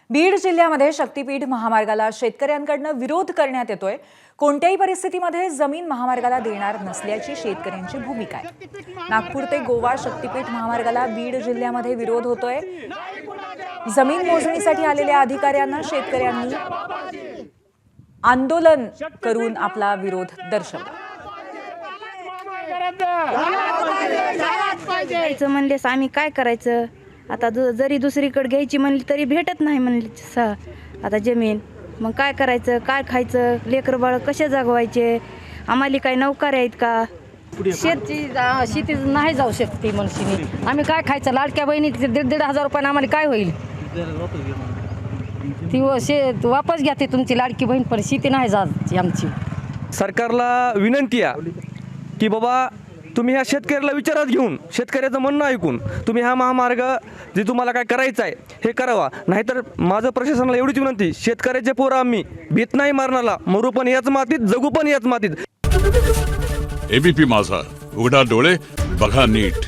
बीड जिल्ह्यामध्ये शक्तीपीठ महामार्गाला शेतकऱ्यांकडून विरोध करण्यात येतोय। कोणत्याही परिस्थितीमध्ये जमीन महामार्गाला देणार नसल्याची शेतकऱ्यांची भूमिका आहे। नागपूर ते गोवा शक्तीपीठ महामार्गाला बीड जिल्ह्यामध्ये विरोध होतोय। जमीन मोजणीसाठी आलेल्या अधिकाऱ्यांना शेतकऱ्यांनी आंदोलन करून आपला विरोध दर्शवला। म्हणलेस आम्ही काय करायचं आता, जरी दुसरीकडे घ्यायची म्हणली तरी भेटत नाही म्हणली आता जमीन, मग काय करायचं, काय खायचं, लेकरं बाळ कसे जगवायचे, आम्हाला काय नौकऱ्या आहेत का? शेती नाही जाऊ शकते मनुष्यनी, आम्ही काय खायचं? लाडक्या बहिणी 1,500 रुपयानं आम्हाला काय होईल? ती वापस घ्या ते तुमची लाडकी बहीण, पण शेती नाही जात आमची। सरकारला विनंती आहे की बाबा तुम्ही ह्या शेतकऱ्याला विचारात घेऊन शेतकऱ्याचं म्हणणं ऐकून तुम्ही हा महामार्ग जे तुम्हाला काय करायचं आहे हे करावा। नाहीतर माझं प्रशासनाला एवढीच विनंती, शेतकऱ्याचे पोरं आम्ही भीत नाही मरणाला, मरू पण याच मातीत, जगू पण याच मातीत। एबीपी माझा, उघडा डोळे बघा नीट।